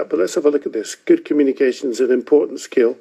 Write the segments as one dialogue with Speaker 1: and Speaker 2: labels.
Speaker 1: But let's have a look at this. Good communication is an important skill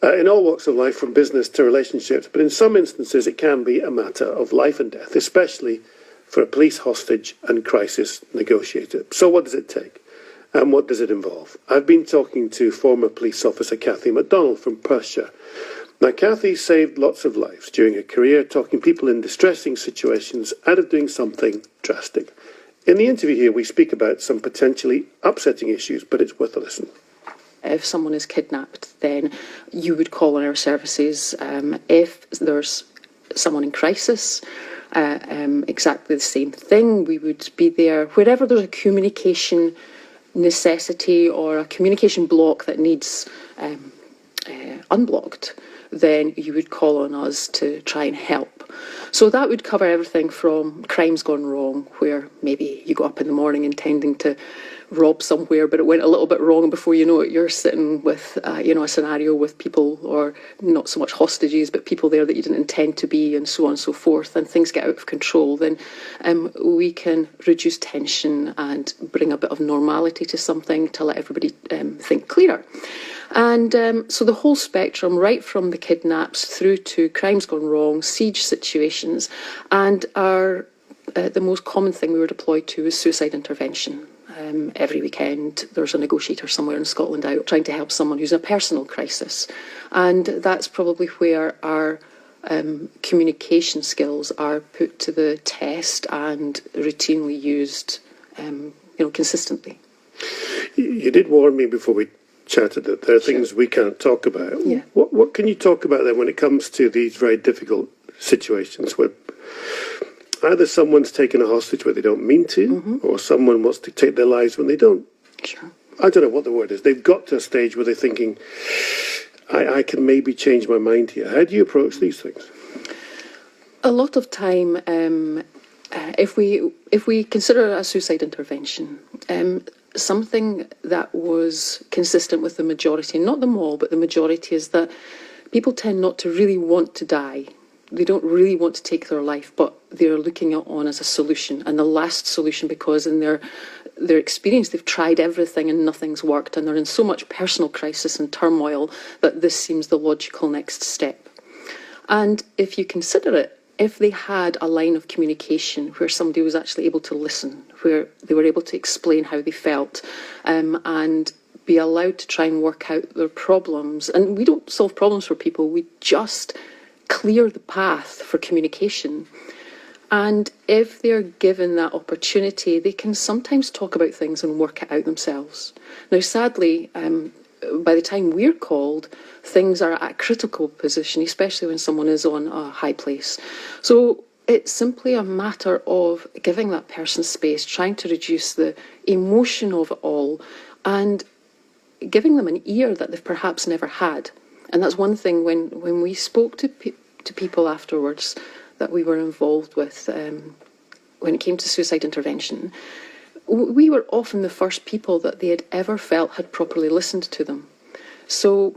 Speaker 1: in all walks of life, from business to relationships. But in some instances, it can be a matter of life and death, especially for a police hostage and crisis negotiator. So what does it take? And what does it involve? I've been talking to former police officer Cathy MacDonald from Perthshire. Now, Cathy saved lots of lives during her career, talking people in distressing situations out of doing something drastic. In the interview here, we speak about some potentially upsetting issues, but it's worth a listen.
Speaker 2: If someone is kidnapped, then you would call on our services. If there's someone in crisis, exactly the same thing. We would be there. Wherever there's a communication necessity or a communication block that needs unblocked, then you would call on us to try and help. So that would cover everything from crimes gone wrong, where maybe you got up in the morning intending to rob somewhere, but it went a little bit wrong, and before you know it, you're sitting with, a scenario with people, or not so much hostages, but people there that you didn't intend to be, and so on and so forth, and things get out of control. Then we can reduce tension and bring a bit of normality to something to let everybody think clearer. And so the whole spectrum, right from the kidnaps through to crimes gone wrong, siege situations, and the most common thing we were deployed to is suicide intervention. Every weekend there's a negotiator somewhere in Scotland out trying to help someone who's in a personal crisis. And that's probably where our communication skills are put to the test and routinely used consistently. You did warn me before we chatted that there are things we can't talk about. Yeah. What can you talk about then when it comes to these very difficult situations where either someone's taken a hostage where they don't mean to, or someone wants to take their lives when they don't? Sure. I don't know what the word is. They've got to a stage where they're thinking, I can maybe change my mind here. How do you approach these things? A lot of time, if we consider a suicide intervention, something that was consistent with the majority, not them all, but the majority, is that people tend not to really want to die. They don't really want to take their life, but they're looking at on as a solution, and the last solution, because in their experience they've tried everything and nothing's worked, and they're in so much personal crisis and turmoil that this seems the logical next step. And if you consider it, if they had a line of communication where somebody was actually able to listen, where they were able to explain how they felt, and be allowed to try and work out their problems. And we don't solve problems for people, we just clear the path for communication. And if they're given that opportunity, they can sometimes talk about things and work it out themselves. Now, sadly, by the time we're called, things are at a critical position, especially when someone is on a high place. So it's simply a matter of giving that person space, trying to reduce the emotion of it all, and giving them an ear that they've perhaps never had. And that's one thing when we spoke to people afterwards that we were involved with when it came to suicide intervention, we were often the first people that they had ever felt had properly listened to them. So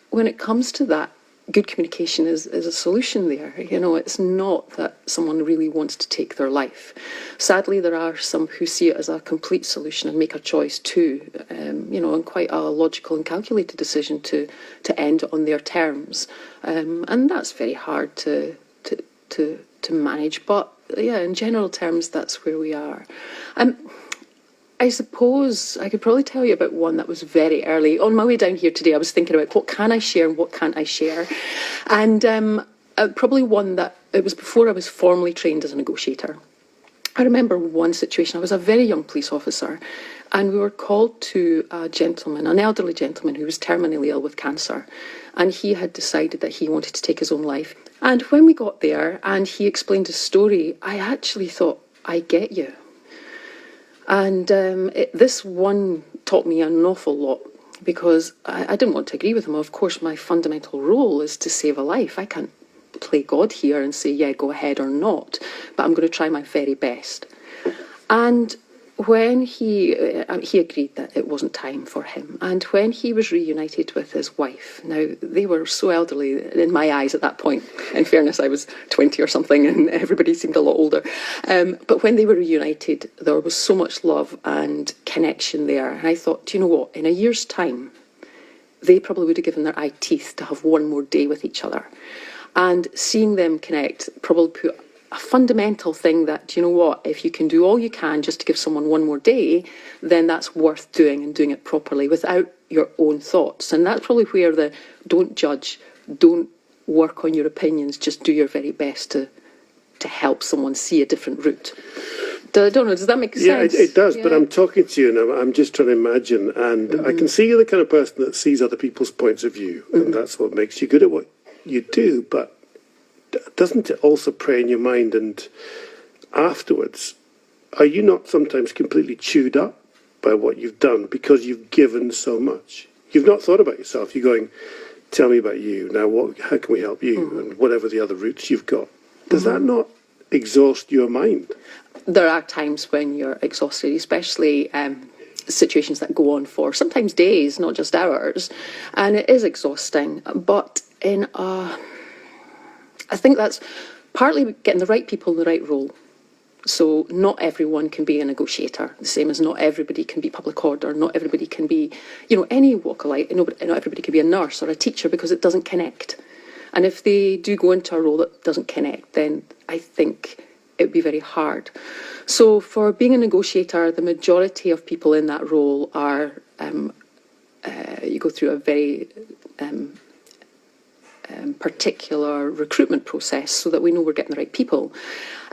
Speaker 2: when it comes to that, good communication is a solution there. It's not that someone really wants to take their life. Sadly, there are some who see it as a complete solution and make a choice too, and quite a logical and calculated decision to end on their terms. And that's very hard to manage. But yeah, in general terms, that's where we are. I suppose I could probably tell you about one that was very early. On my way down here today, I was thinking about what can I share and what can't I share. And probably one that, it was before I was formally trained as a negotiator. I remember one situation. I was a very young police officer, and we were called to a gentleman, an elderly gentleman who was terminally ill with cancer. And he had decided that he wanted to take his own life. And when we got there and he explained his story, I actually thought, I get you. And this one taught me an awful lot, because I didn't want to agree with him. Of course, my fundamental role is to save a life. I can't play God here and say, yeah, go ahead or not, but I'm going to try my very best. And when he agreed that it wasn't time for him, and when he was reunited with his wife, now they were so elderly in my eyes at that point. In fairness, I was 20 or something, and everybody seemed a lot older. But when they were reunited, there was so much love and connection there. And I thought, do you know what? In a year's time, they probably would have given their eye teeth to have one more day with each other. And seeing them connect probably put a fundamental thing that, do you know what, if you can do all you can just to give someone one more day, then that's worth doing, and doing it properly without your own thoughts. And that's probably where the don't judge, don't work on your opinions, just do your very best to help someone see a different route. I don't know, does that make sense?
Speaker 1: Yeah, it does, but I'm talking to you and I'm just trying to imagine, and I can see you're the kind of person that sees other people's points of view, and that's what makes you good at what you do, but doesn't it also prey in your mind, and afterwards, are you not sometimes completely chewed up by what you've done because you've given so much? You've not thought about yourself. You're going, tell me about you. Now, how can we help you? And whatever the other routes you've got. Does that not exhaust your mind?
Speaker 2: There are times when you're exhausted, especially situations that go on for sometimes days, not just hours. And it is exhausting. But I think that's partly getting the right people in the right role. So not everyone can be a negotiator, the same as not everybody can be public order, not everybody can be, any walk of life, not everybody can be a nurse or a teacher, because it doesn't connect. And if they do go into a role that doesn't connect, then I think it would be very hard. So for being a negotiator, the majority of people in that role are, you go through a very particular recruitment process so that we know we're getting the right people.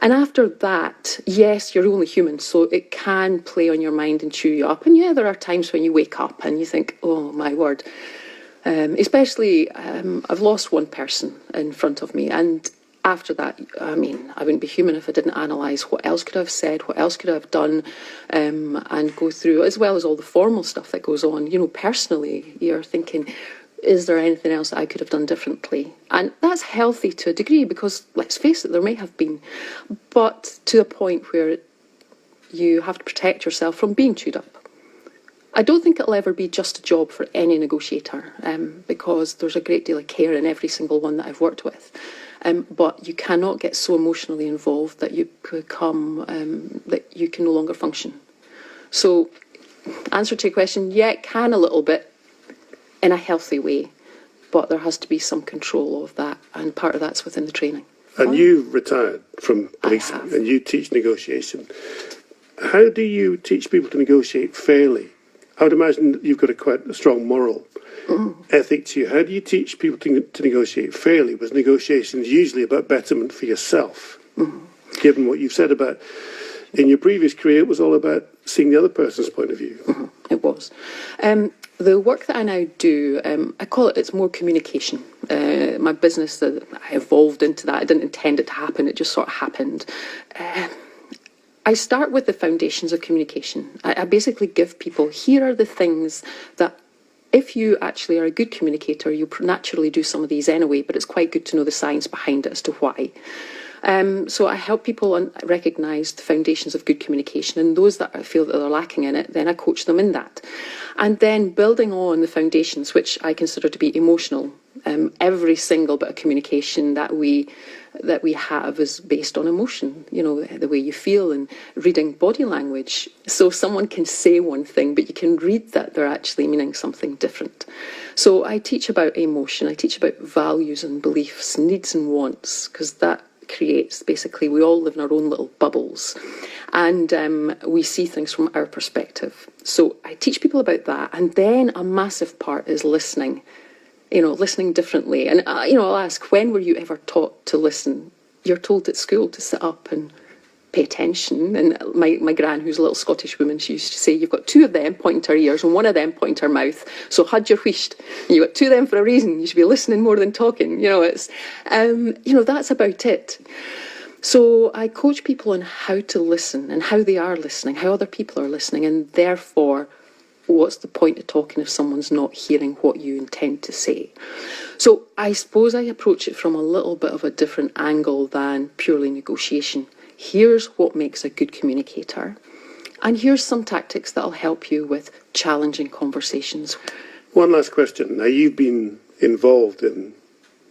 Speaker 2: And after that, yes, you're only human, so it can play on your mind and chew you up. And yeah, there are times when you wake up and you think, oh my word. Especially, I've lost one person in front of me, and after that, I mean, I wouldn't be human if I didn't analyse what else could I have said, what else could I have done, and go through, as well as all the formal stuff that goes on. Personally, you're thinking, is there anything else that I could have done differently? And that's healthy to a degree, because let's face it, there may have been, but to a point where you have to protect yourself from being chewed up. I don't think it'll ever be just a job for any negotiator, because there's a great deal of care in every single one that I've worked with. But you cannot get so emotionally involved that you become, that you can no longer function. So, answer to your question, yeah, it can a little bit in a healthy way, but there has to be some control of that, and part of that's within the training.
Speaker 1: And you retired from policing, and you teach negotiation. How do you teach people to negotiate fairly? I would imagine that you've got quite a strong moral ethic to you. How do you teach people to negotiate fairly? Was negotiations usually about betterment for yourself? Given what you've said about, in your previous career, it was all about seeing the other person's point of view.
Speaker 2: It was. The work that I now do, I call it's more communication. My business, that I evolved into that. I didn't intend it to happen, it just sort of happened. I start with the foundations of communication. I basically give people, here are the things that, if you actually are a good communicator, you naturally do some of these anyway, but it's quite good to know the science behind it as to why. So I help people recognise the foundations of good communication, and those that I feel that they're lacking in it, then I coach them in that. And then building on the foundations, which I consider to be emotional. Every single bit of communication that we have is based on emotion, the way you feel, and reading body language. So someone can say one thing, but you can read that they're actually meaning something different. So I teach about emotion, I teach about values and beliefs, needs and wants, because that creates, basically, we all live in our own little bubbles, and we see things from our perspective. So I teach people about that, and then a massive part is listening. Listening differently. And, I'll ask, when were you ever taught to listen? You're told at school to sit up and pay attention. And my gran, who's a little Scottish woman, she used to say, you've got two of them pointing to her ears and one of them pointing to her mouth. So had your whisht. You've got two of them for a reason. You should be listening more than talking. It's, that's about it. So I coach people on how to listen and how they are listening, how other people are listening, and therefore, what's the point of talking if someone's not hearing what you intend to say? So I suppose I approach it from a little bit of a different angle than purely negotiation. Here's what makes a good communicator. And here's some tactics that'll help you with challenging conversations.
Speaker 1: One last question. Now, you've been involved in,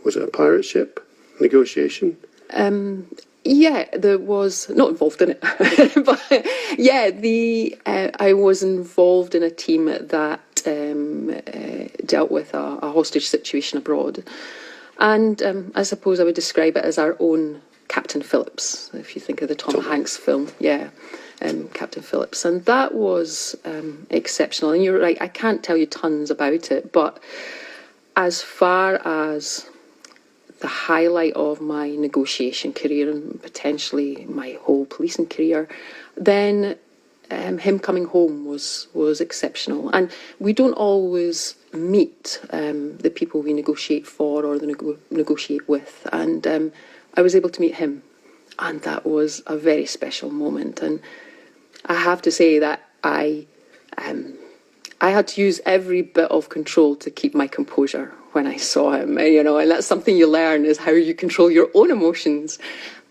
Speaker 1: was it a pirate ship negotiation?
Speaker 2: Yeah, there was, not involved in it, but yeah, I was involved in a team that dealt with a hostage situation abroad. And I suppose I would describe it as our own Captain Phillips, if you think of the Tom Hanks film, yeah, Captain Phillips. And that was exceptional. And you're right, I can't tell you tons about it, but as far as the highlight of my negotiation career and potentially my whole policing career, then him coming home was exceptional. And we don't always meet the people we negotiate for or negotiate with. And I was able to meet him, and that was a very special moment. And I have to say that I had to use every bit of control to keep my composure when I saw him, and that's something you learn, is how you control your own emotions.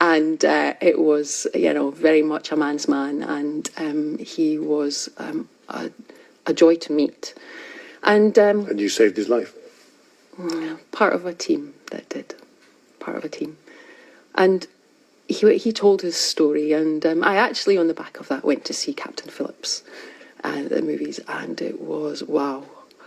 Speaker 2: And it was, very much a man's man, and he was a joy to meet. And
Speaker 1: you saved his life?
Speaker 2: Part of a team that did. Part of a team. And he told his story, and I actually, on the back of that, went to see Captain Phillips, the movies, and it was, wow.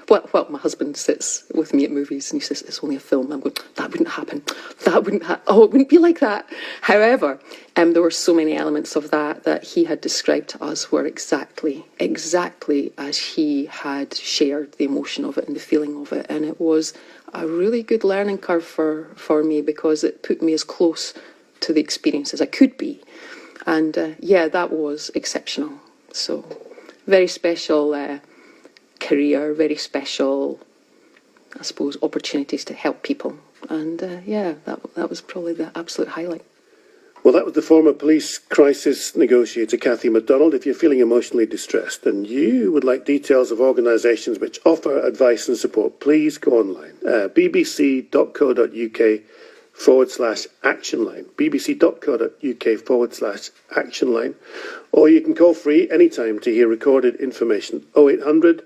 Speaker 2: Well, my husband sits with me at movies and he says, it's only a film. I'm going, that wouldn't happen. That wouldn't oh, it wouldn't be like that. However, there were so many elements of that he had described to us were exactly as he had shared the emotion of it and the feeling of it. And it was a really good learning curve for me, because it put me as close to the experience as I could be. And yeah, that was exceptional. So very special career, very special, I suppose, opportunities to help people. And yeah, that was probably the absolute highlight.
Speaker 1: Well, that was the former police crisis negotiator, Cathy MacDonald. If you're feeling emotionally distressed and you would like details of organisations which offer advice and support, please go online, bbc.co.uk/action line, bbc.co.uk/action line, or you can call free anytime to hear recorded information, 0800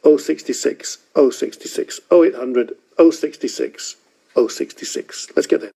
Speaker 1: 066 066, 0800 066 066. Let's get there.